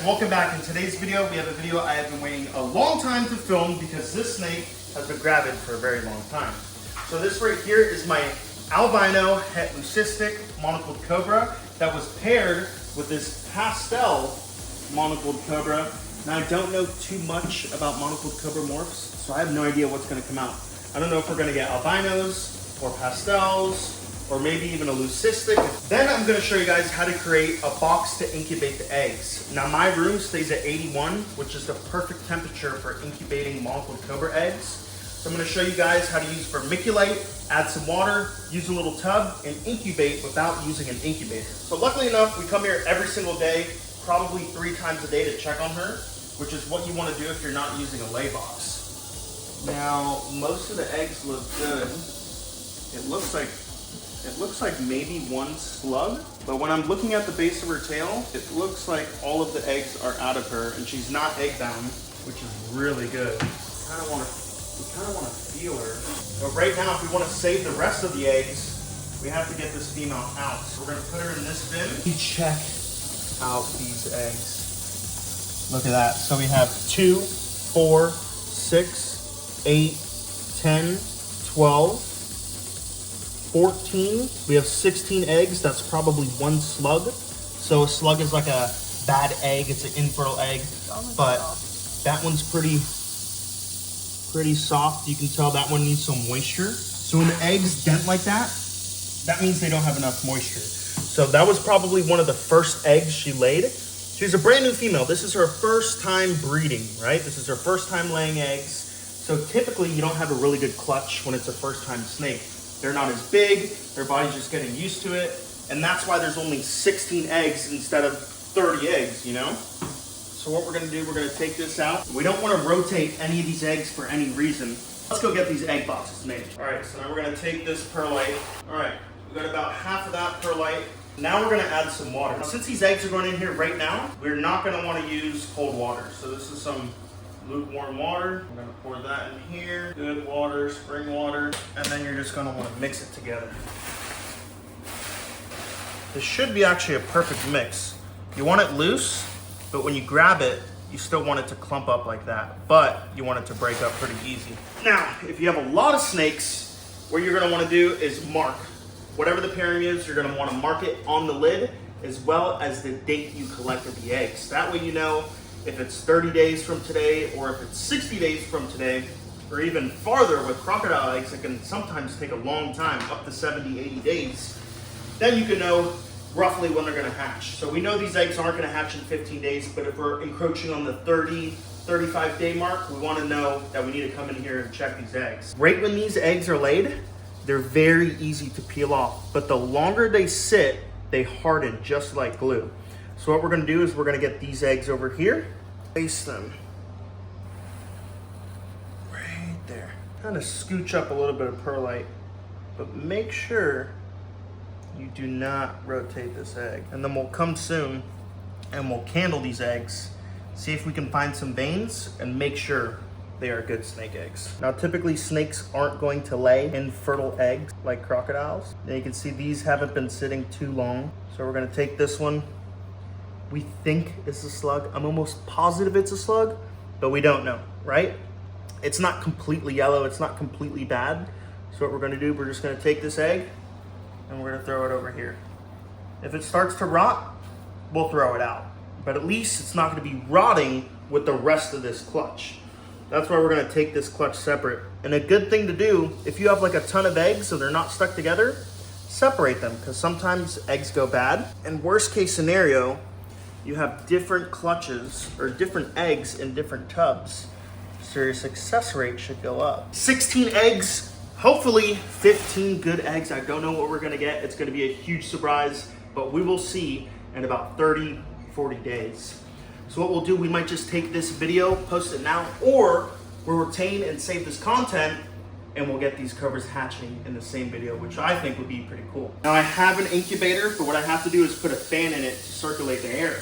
welcome back. In today's video, we have a video I have been waiting a long time to film because this snake has been gravid for a very long time. So this right here is my albino het leucistic monocled cobra that was paired with this pastel monocled cobra. Now I don't know too much about monocled cobra morphs, so I have no idea what's going to come out. I don't know if we're going to get albinos or pastels, or maybe even a leucistic. Then I'm gonna show you guys how to create a box to incubate the eggs. Now my room stays at 81, which is the perfect temperature for incubating monocled cobra eggs. So I'm gonna show you guys how to use vermiculite, add some water, use a little tub, and incubate without using an incubator. So luckily enough, we come here every single day, probably 3 times a day to check on her, which is what you wanna do if you're not using a lay box. Now, most of the eggs look good. It looks like maybe one slug, but when I'm looking at the base of her tail, it looks like all of the eggs are out of her and she's not egg bound, which is really good. We kind of want to feel her. But right now, if we want to save the rest of the eggs, we have to get this female out. So we're going to put her in this bin. Check out these eggs. Look at that. So we have 2, 4, 6, 8, 10, 12, 14. We have 16 eggs. That's probably one slug. So a slug is like a bad egg. It's an infertile egg, but that one's pretty soft. You can tell that one needs some moisture. So when the eggs dent like that, that means they don't have enough moisture. So that was probably one of the first eggs she laid. She's a brand new female. This is her first time breeding, right? This is her first time laying eggs. So typically you don't have a really good clutch when it's a first time snake. They're not as big, their body's just getting used to it, and that's why there's only 16 eggs instead of 30 eggs, you know? So what we're gonna do, we're gonna take this out. We don't wanna rotate any of these eggs for any reason. Let's go get these egg boxes made. All right, so now we're gonna take this perlite. All right, we got about half of that perlite. Now we're gonna add some water. Since these eggs are going in here right now, we're not gonna wanna use cold water. So this is some lukewarm water. I'm gonna pour that in here. Good water, spring water, and then you're just gonna wanna mix it together. This should be actually a perfect mix. You want it loose, but when you grab it, you still want it to clump up like that, but you want it to break up pretty easy. Now, if you have a lot of snakes, what you're gonna wanna do is mark. Whatever the pairing is, you're gonna wanna mark it on the lid, as well as the date you collected the eggs. That way you know if it's 30 days from today, or if it's 60 days from today, or even farther with crocodile eggs, it can sometimes take a long time, up to 70, 80 days. Then you can know roughly when they're gonna hatch. So we know these eggs aren't gonna hatch in 15 days, but if we're encroaching on the 30, 35 day mark, we wanna know that we need to come in here and check these eggs. Right when these eggs are laid, they're very easy to peel off, but the longer they sit, they harden just like glue. So what we're gonna do is we're gonna get these eggs over here, place them right there. Kind of scooch up a little bit of perlite, but make sure you do not rotate this egg. And then we'll come soon and we'll candle these eggs, see if we can find some veins and make sure they are good snake eggs. Now typically snakes aren't going to lay infertile eggs like crocodiles. Now you can see these haven't been sitting too long. So we're gonna take this one. We think it's a slug. I'm almost positive it's a slug, but we don't know, right? It's not completely yellow. It's not completely bad. So what we're gonna do, we're just gonna take this egg and we're gonna throw it over here. If it starts to rot, we'll throw it out. But at least it's not gonna be rotting with the rest of this clutch. That's why we're gonna take this clutch separate. And a good thing to do, if you have like a ton of eggs so they're not stuck together, separate them, because sometimes eggs go bad. And worst case scenario, you have different clutches or different eggs in different tubs. So your success rate should go up. 16 eggs, hopefully 15 good eggs. I don't know what we're gonna get. It's gonna be a huge surprise, but we will see in about 30, 40 days. So what we'll do, we might just take this video, post it now, or we'll retain and save this content and we'll get these cobras hatching in the same video, which I think would be pretty cool. Now I have an incubator, but what I have to do is put a fan in it to circulate the air.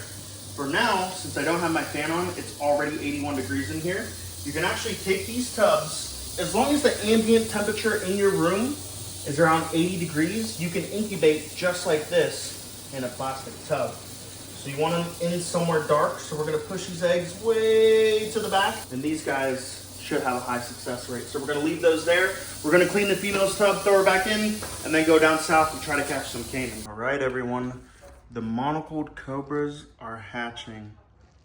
For now, since I don't have my fan on, it's already 81 degrees in here. You can actually take these tubs, as long as the ambient temperature in your room is around 80 degrees, you can incubate just like this in a plastic tub. So you want them in somewhere dark. So we're gonna push these eggs way to the back. And these guys should have a high success rate. So we're gonna leave those there. We're gonna clean the female's tub, throw her back in, and then go down south and try to catch some caiman. All right, everyone. The monocled cobras are hatching.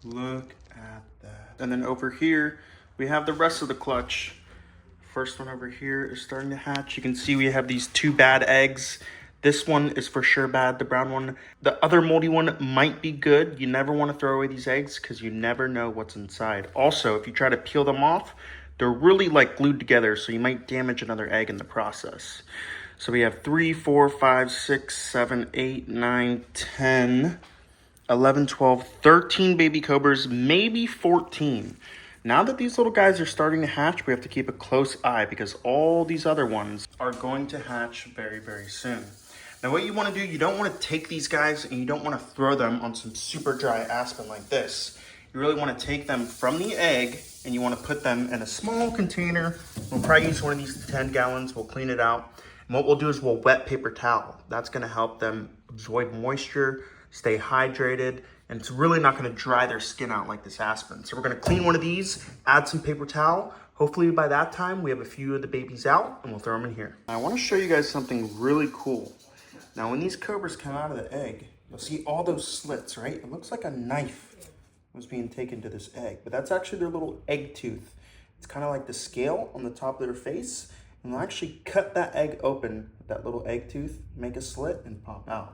Look at that. And then over here, we have the rest of the clutch. First one over here is starting to hatch. You can see we have these 2 bad eggs. This one is for sure bad, the brown one. The other moldy one might be good. You never want to throw away these eggs because you never know what's inside. Also, if you try to peel them off, they're really like glued together, so you might damage another egg in the process. So we have 3, 4, 5, 6, 7, 8, 9, 10, 11, 12, 13 baby cobras, maybe 14. Now that these little guys are starting to hatch, we have to keep a close eye because all these other ones are going to hatch very, very soon. Now what you want to do, you don't want to take these guys and you don't want to throw them on some super dry aspen like this. You really want to take them from the egg and you want to put them in a small container. We'll probably use one of these 10 gallons. We'll clean it out. And what we'll do is we'll wet paper towel. That's going to help them absorb moisture, stay hydrated, and it's really not going to dry their skin out like this aspen. So we're going to clean one of these, add some paper towel. Hopefully by that time we have a few of the babies out and we'll throw them in here. I want to show you guys something really cool. Now when these cobras come out of the egg, you'll see all those slits, right? It looks like a knife was being taken to this egg, but that's actually their little egg tooth. It's kind of like the scale on the top of their face, and they'll actually cut that egg open with that little egg tooth, make a slit, and pop out.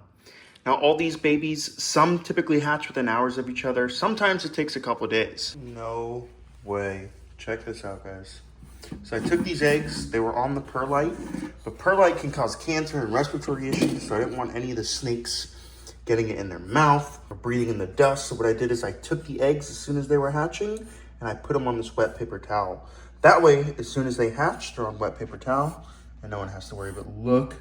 Now all these babies, some typically hatch within hours of each other. Sometimes it takes a couple of days. No way. Check this out, guys. So I took these eggs, they were on the perlite, but perlite can cause cancer and respiratory issues, so I didn't want any of the snakes getting it in their mouth or breathing in the dust. So what I did is I took the eggs as soon as they were hatching and I put them on this wet paper towel. That way, as soon as they hatch, they're on wet paper towel and no one has to worry. But look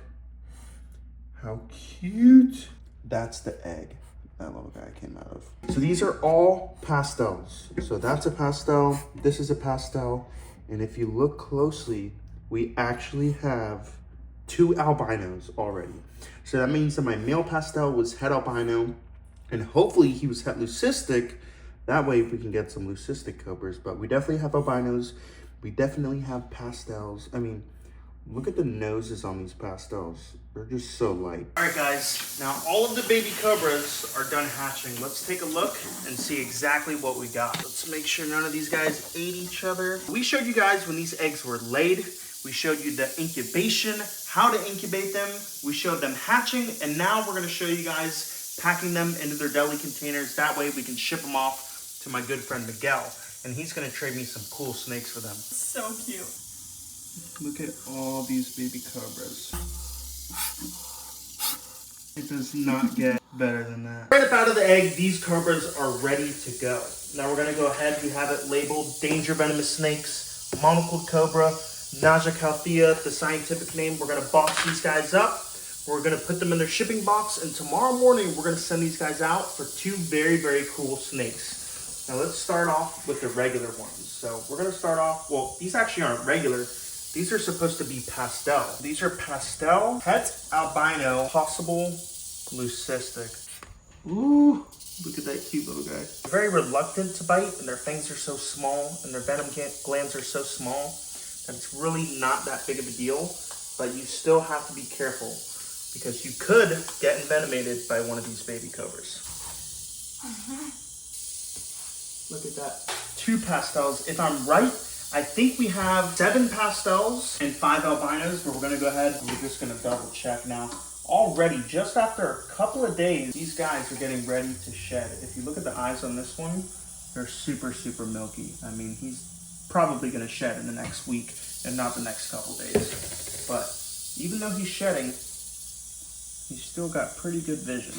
how cute. That's the egg that little guy came out of. So these are all pastels. So that's a pastel, this is a pastel. And if you look closely, we actually have 2 albinos already. So that means that my male pastel was het albino, and hopefully he was het leucistic. That way we can get some leucistic cobras, but we definitely have albinos. We definitely have pastels. I mean, look at the noses on these pastels. They're just so light. All right, guys. Now all of the baby cobras are done hatching. Let's take a look and see exactly what we got. Let's make sure none of these guys ate each other. We showed you guys when these eggs were laid. We showed you the incubation, how to incubate them. We showed them hatching, and now we're gonna show you guys packing them into their deli containers. That way we can ship them off to my good friend Miguel, and he's gonna trade me some cool snakes for them. So cute. Look at all these baby cobras. It does not get better than that. Right up out of the egg, these cobras are ready to go. Now we're gonna go ahead, we have it labeled danger venomous snakes, monocled cobra, Naja calthea, the scientific name. We're gonna box these guys up. We're gonna put them in their shipping box, and tomorrow morning we're gonna send these guys out for 2 very, very cool snakes. Now let's start off with the regular ones. So we're gonna start off, well, these actually aren't regular. These are supposed to be pastel. These are pastel, het albino, possible leucistic. Ooh, look at that cute little guy. They're very reluctant to bite, and their fangs are so small, and their venom glands are so small that it's really not that big of a deal, but you still have to be careful because you could get envenomated by one of these baby cobras. Look at that. 2 pastels. If I'm right, I think we have 7 pastels and 5 albinos, but we're gonna go ahead and we're just gonna double check now. Already, just after a couple of days, these guys are getting ready to shed. If you look at the eyes on this one, they're super, super milky. I mean, he's probably gonna shed in the next week and not the next couple days. But even though he's shedding, he's still got pretty good vision.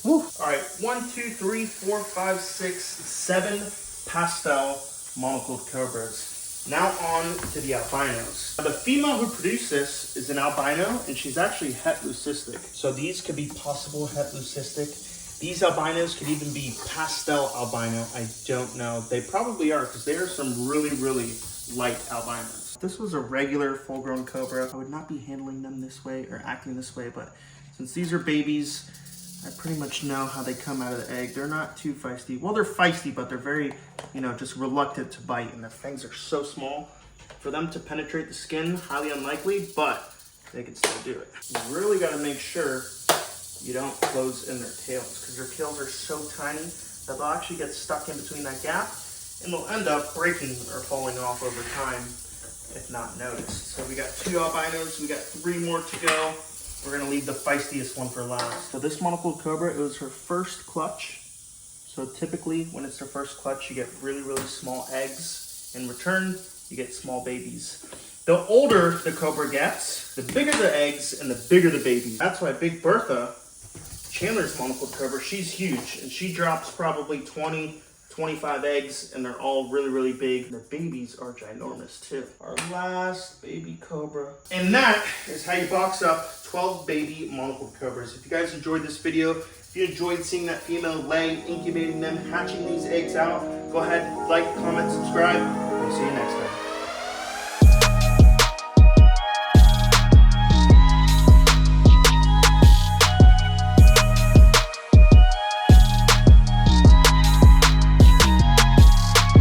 Woo. All right, 1, 2, 3, 4, 5, 6, 7 pastel monocled cobras. Now on to the albinos. The female who produced this is an albino, and she's actually het leucistic. So these could be possible het leucistic. These albinos could even be pastel albino. I don't know. They probably are, because they are some really, really light albinos. If this was a regular full-grown cobra, I would not be handling them this way or acting this way, but since these are babies, I pretty much know how they come out of the egg. They're not too feisty. Well, they're feisty, but they're very, you know, just reluctant to bite, and their fangs are so small. For them to penetrate the skin, highly unlikely, but they can still do it. You really gotta make sure you don't close in their tails, because their tails are so tiny that they'll actually get stuck in between that gap, and they'll end up breaking or falling off over time if not noticed. So we got 2 albinos, we got 3 more to go. We're gonna leave the feistiest one for last. So this monocled cobra, it was her first clutch. So typically when it's their first clutch, you get really, really small eggs. In return, you get small babies. The older the cobra gets, the bigger the eggs and the bigger the babies. That's why Big Bertha, Chandler's monocled cobra, she's huge, and she drops probably 20, 25 eggs, and they're all really, really big. The babies are ginormous too. Our last baby cobra. And that is how you box up 12 baby monocled cobras. If you guys enjoyed this video, if you enjoyed seeing that female lay, incubating them, hatching these eggs out, go ahead, like, comment, subscribe. We'll see you next time.